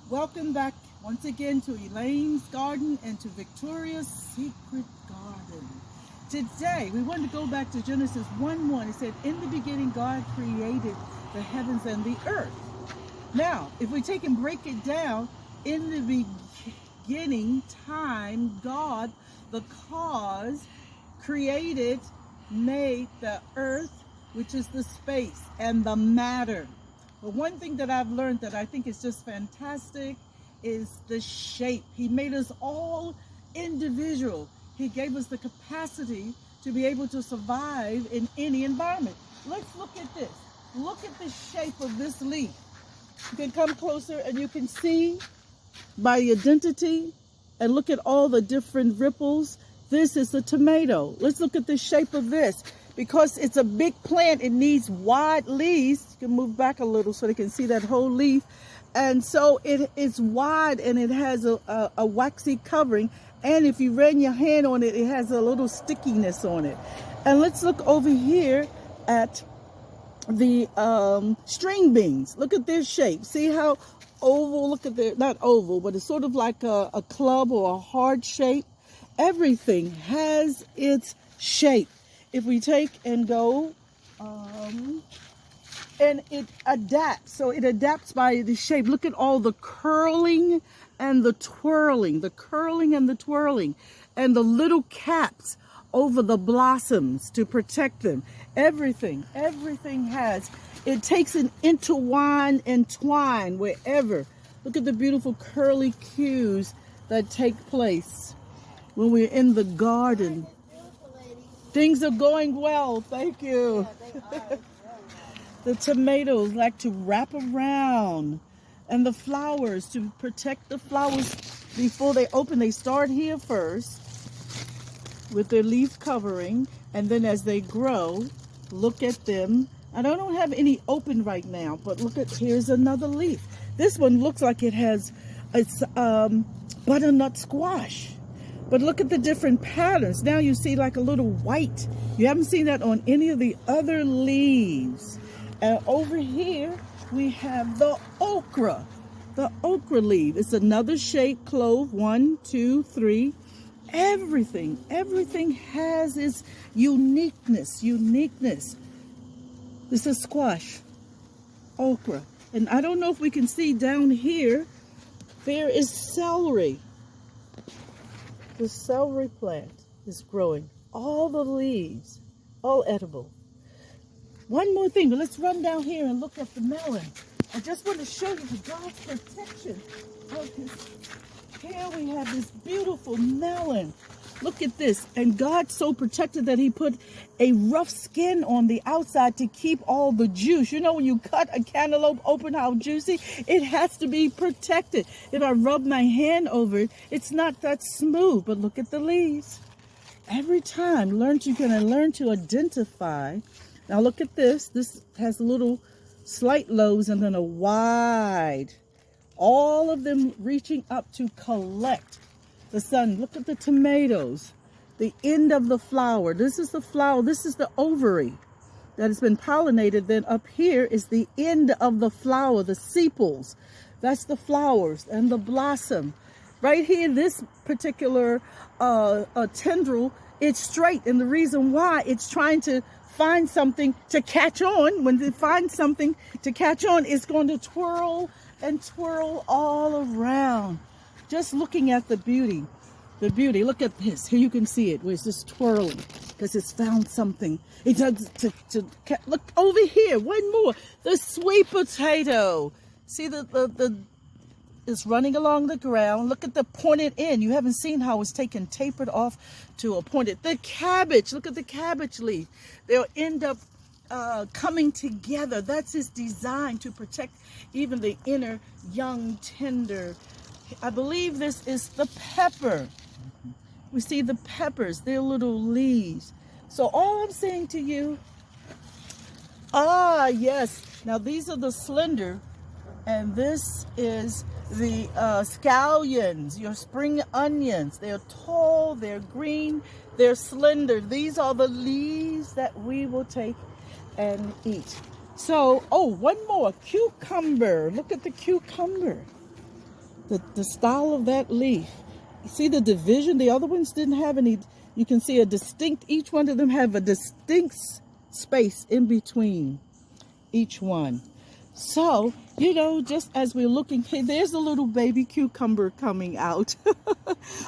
Welcome back once again to Elaine's Garden and to Victoria's Secret Garden. Today, we want to go back to Genesis 1:1. It said, in the beginning, God created the heavens and the earth. Now, if we take and break it down, in the beginning time, God, the cause, created, made the earth, which is the space, and the matter. But one thing that I've learned that I think is just fantastic is the shape. He made us all individual. He gave us the capacity to be able to survive in any environment. Let's look at this. Look at the shape of this leaf. You can come closer and you can see by the identity and look at all the different ripples. This is a tomato. Let's look at the shape of this. Because it's a big plant, it needs wide leaves. You can move back a little so they can see that whole leaf. And so it's wide and it has a waxy covering. And if you ran your hand on it, it has a little stickiness on it. And let's look over here at the string beans. Look at their shape. See how oval, look at their, not oval, but it's sort of like a club or a hard shape. Everything has its shape. If we take and go, and it adapts. So it adapts by the shape. Look at all the curling and the twirling, the curling and the twirling, and the little caps over the blossoms to protect them. Everything has. It takes an intertwine and twine wherever. Look at the beautiful curly cues that take place when we're in the garden. Things are going well, thank you. The tomatoes like to wrap around, and the flowers, to protect the flowers before they open. They start here first with their leaf covering, and then as they grow, look at them. And I don't have any open right now, but look at, here's another leaf. This one looks like it's butternut squash. But look at the different patterns. Now you see like a little white. You haven't seen that on any of the other leaves. And over here, we have the okra leaf. It's another shape, clove, 1, 2, 3. Everything has its uniqueness. This is squash, okra. And I don't know if we can see down here, there is celery. The celery plant is growing. All the leaves, all edible. One more thing, but let's run down here and look at the melon. I just want to show you the God's protection of his. Here we have this beautiful melon. Look at this. And God so protected that he put a rough skin on the outside to keep all the juice. You know, when you cut a cantaloupe open, how juicy? It has to be protected. If I rub my hand over it, it's not that smooth. But look at the leaves. Every time, you're going to learn to identify. Now look at this. This has little slight lobes and then a wide. All of them reaching up to collect the sun. Look at the tomatoes, the end of the flower. This is the flower. This is the ovary that has been pollinated. Then up here is the end of the flower, the sepals. That's the flowers and the blossom. Right here, this particular tendril, it's straight. And the reason why, it's trying to find something to catch on. When it finds something to catch on, it's going to twirl and twirl all around. Just looking at the beauty. Look at this. Here you can see it, where it's just twirling because it's found something. It does look over here. One more. The sweet potato. See the it's running along the ground. Look at the pointed end. You haven't seen how it's taken tapered off to a pointed. The cabbage. Look at the cabbage leaf. They'll end up coming together. That's his design to protect even the inner young tender. I believe this is the pepper. We see the peppers, their little leaves. So all I'm saying to you, yes. Now these are the slender, and this is the scallions, your spring onions. They're tall, they're green, they're slender. These are the leaves that we will take and eat. So, one more, cucumber. Look at the cucumber. the style of that leaf. You see the division? The other ones didn't have any. You can see a distinct, each one of them have a distinct space in between each one. So, you know, just as we're looking, hey, there's a little baby cucumber coming out.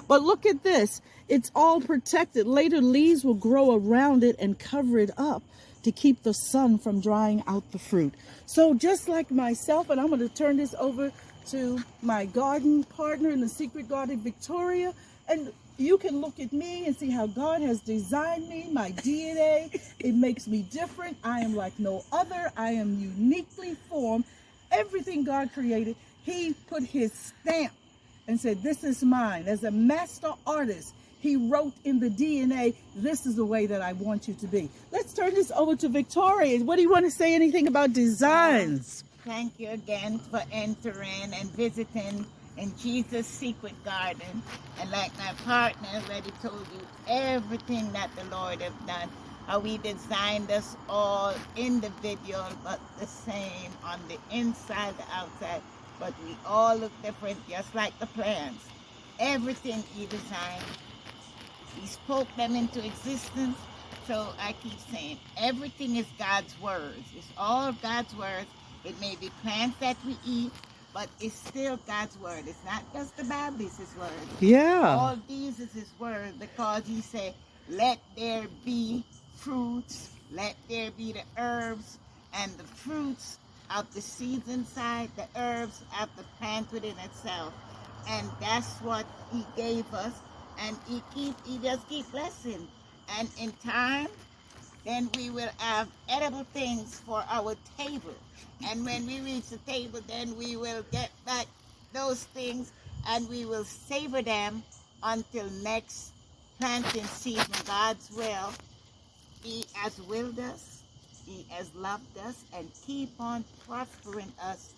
But look at this. It's all protected. Later leaves will grow around it and cover it up to keep the sun from drying out the fruit. So just like myself, and I'm going to turn this over to my garden partner in the Secret Garden, Victoria, and you can look at me and see how God has designed me, my DNA. It makes me different. I am like no other. I am uniquely formed. Everything God created, He put His stamp and said, this is mine. As a master artist, He wrote in the DNA, this is the way that I want you to be. Let's turn this over to Victoria. What do you want to say anything about designs? Thank you again for entering and visiting in Jesus' secret garden. And like my partner already told you, everything that the Lord has done, how He designed us all individual, but the same on the inside, the outside. But we all look different, just like the plants. Everything He designed, He spoke them into existence. So I keep saying, everything is God's words. It's all God's words. It may be plants that we eat, but it's still God's word. It's not just the Bible, it's His word. Yeah. All these is His word, because He said, let there be fruits, let there be the herbs, and the fruits of the seeds inside, the herbs of the plant within itself. And that's what He gave us, and He just keep blessing. And in time, then we will have edible things for our table. And when we reach the table, then we will get back those things and we will savor them until next planting season. God's will. He has willed us, He has loved us, and keep on prospering us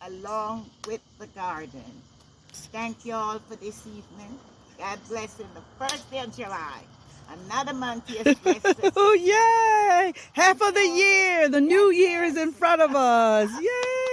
along with the garden. Thank you all for this evening. God bless in the first day of July. Another month He has blessed us. Oh, yay! Half of the year. The new year is in front of us. Yay!